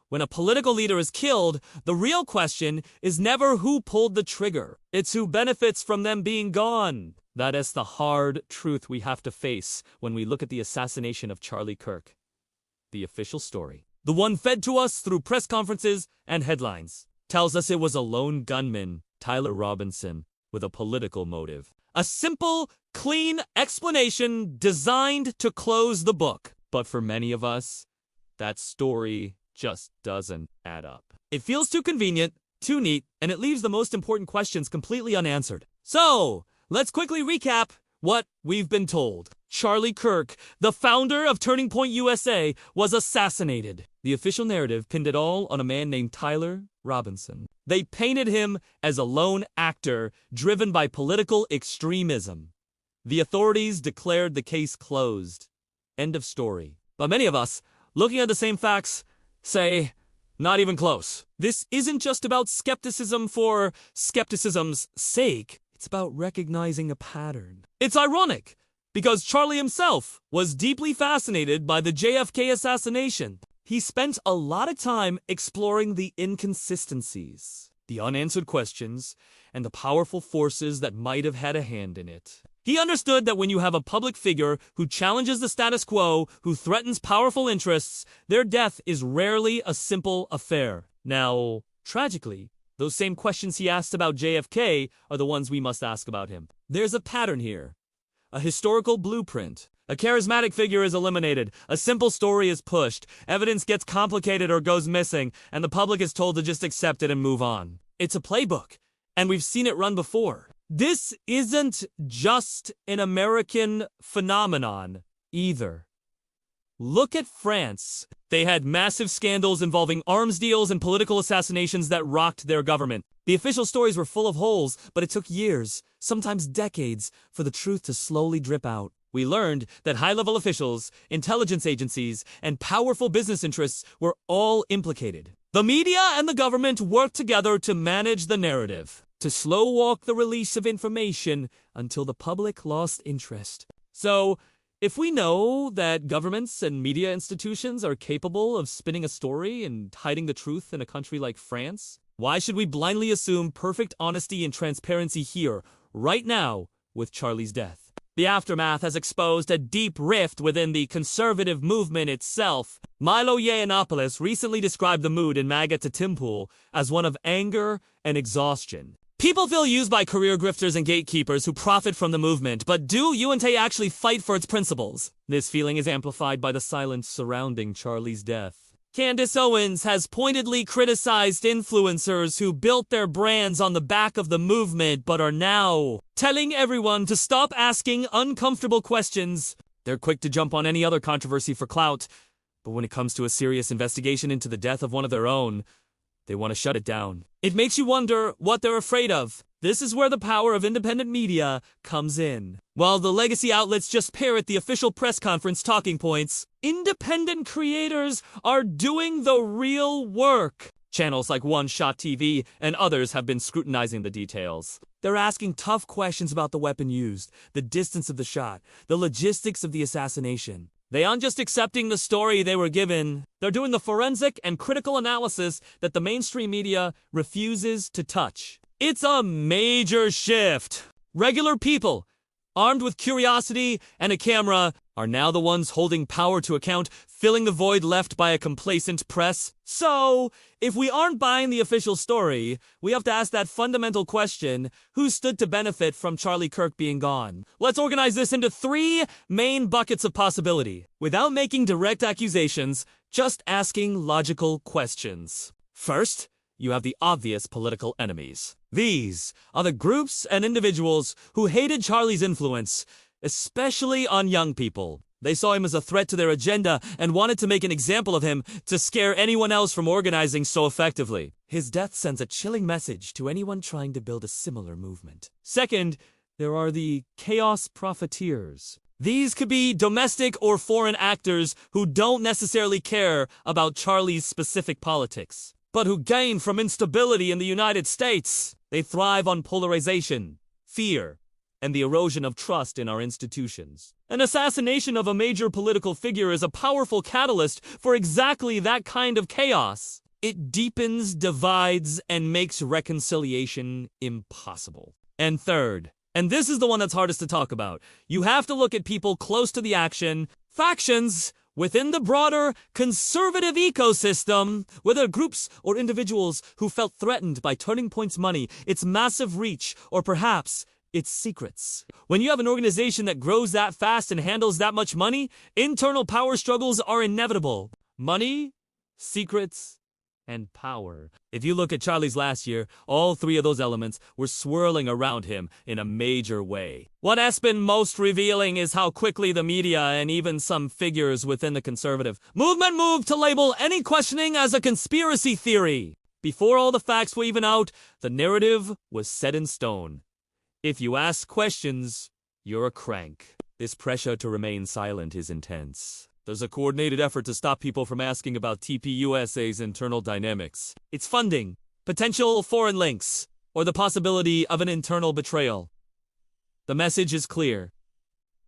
When a political leader is killed, the real question is never who pulled the trigger. It's who benefits from them being gone. That is the hard truth we have to face when we look at the assassination of Charlie Kirk. The official story, the one fed to us through press conferences and headlines, tells us it was a lone gunman, Tyler Robinson, with a political motive. A simple, clean explanation designed to close the book. But for many of us, that story just doesn't add up. It feels too convenient, too neat, and it leaves the most important questions completely unanswered. So, let's quickly recap what we've been told. Charlie Kirk, the founder of Turning Point USA, was assassinated. The official narrative pinned it all on a man named Tyler Robinson. They painted him as a lone actor driven by political extremism. The authorities declared the case closed. End of story. But many of us, looking at the same facts, say, not even close. This isn't just about skepticism for skepticism's sake. It's about recognizing a pattern. It's ironic, because Charlie himself was deeply fascinated by the JFK assassination. He spent a lot of time exploring the inconsistencies, the unanswered questions, and the powerful forces that might have had a hand in it. He understood that when you have a public figure who challenges the status quo, who threatens powerful interests, their death is rarely a simple affair. Now, tragically, those same questions he asked about JFK are the ones we must ask about him. There's a pattern here, a historical blueprint. A charismatic figure is eliminated, a simple story is pushed, evidence gets complicated or goes missing, and the public is told to just accept it and move on. It's a playbook, and we've seen it run before. This isn't just an American phenomenon, either. Look at France. They had massive scandals involving arms deals and political assassinations that rocked their government. The official stories were full of holes, but it took years, sometimes decades, for the truth to slowly drip out. We learned that high-level officials, intelligence agencies, and powerful business interests were all implicated. The media and the government worked together to manage the narrative, to slow-walk the release of information until the public lost interest. So, if we know that governments and media institutions are capable of spinning a story and hiding the truth in a country like France, why should we blindly assume perfect honesty and transparency here, right now, with Charlie's death? The aftermath has exposed a deep rift within the conservative movement itself. Milo Yiannopoulos recently described the mood in MAGA to Timpool as one of anger and exhaustion. People feel used by career grifters and gatekeepers who profit from the movement, but do UNT actually fight for its principles? This feeling is amplified by the silence surrounding Charlie's death. Candace Owens has pointedly criticized influencers who built their brands on the back of the movement but are now telling everyone to stop asking uncomfortable questions. They're quick to jump on any other controversy for clout, but when it comes to a serious investigation into the death of one of their own, they want to shut it down. It makes you wonder what they're afraid of. This is where the power of independent media comes in. While the legacy outlets just parrot the official press conference talking points, independent creators are doing the real work. Channels like One Shot TV and others have been scrutinizing the details. They're asking tough questions about the weapon used, the distance of the shot, the logistics of the assassination. They aren't just accepting the story they were given, they're doing the forensic and critical analysis that the mainstream media refuses to touch. It's a major shift. Regular people, armed with curiosity and a camera, are now the ones holding power to account, filling the void left by a complacent press. So, if we aren't buying the official story, we have to ask that fundamental question, who stood to benefit from Charlie Kirk being gone? Let's organize this into 3 main buckets of possibility, without making direct accusations, just asking logical questions. First, you have the obvious political enemies. These are the groups and individuals who hated Charlie's influence, especially on young people. They saw him as a threat to their agenda and wanted to make an example of him to scare anyone else from organizing so effectively. His death sends a chilling message to anyone trying to build a similar movement. Second, there are the chaos profiteers. These could be domestic or foreign actors who don't necessarily care about Charlie's specific politics, but who gain from instability in the United States. They thrive on polarization, fear, and the erosion of trust in our institutions. An assassination of a major political figure is a powerful catalyst for exactly that kind of chaos. It deepens, divides, and makes reconciliation impossible. And third, and this is the one that's hardest to talk about, you have to look at people close to the action, factions within the broader conservative ecosystem, whether groups or individuals who felt threatened by Turning Point's money, its massive reach, or perhaps its secrets. When you have an organization that grows that fast and handles that much money, internal power struggles are inevitable. Money, secrets, and power. If you look at Charlie's last year, all three of those elements were swirling around him in a major way. What has been most revealing is how quickly the media and even some figures within the conservative movement moved to label any questioning as a conspiracy theory. Before all the facts were even out, the narrative was set in stone. If you ask questions, you're a crank. This pressure to remain silent is intense. There's a coordinated effort to stop people from asking about TPUSA's internal dynamics, its funding, potential foreign links, or the possibility of an internal betrayal. The message is clear.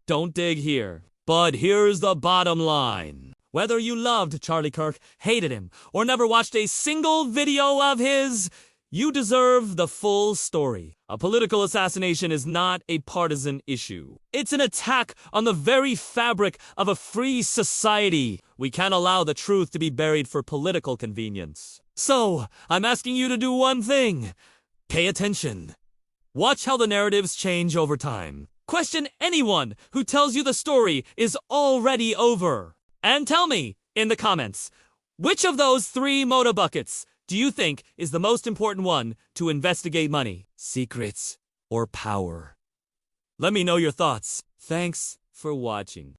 Don't dig here. But here's the bottom line. Whether you loved Charlie Kirk, hated him, or never watched a single video of his, you deserve the full story. A political assassination is not a partisan issue. It's an attack on the very fabric of a free society. We can't allow the truth to be buried for political convenience. So, I'm asking you to do one thing. Pay attention. Watch how the narratives change over time. Question anyone who tells you the story is already over. And tell me, in the comments, which of those three motor buckets do you think is the most important one to investigate money, secrets, or power? Let me know your thoughts. Thanks for watching.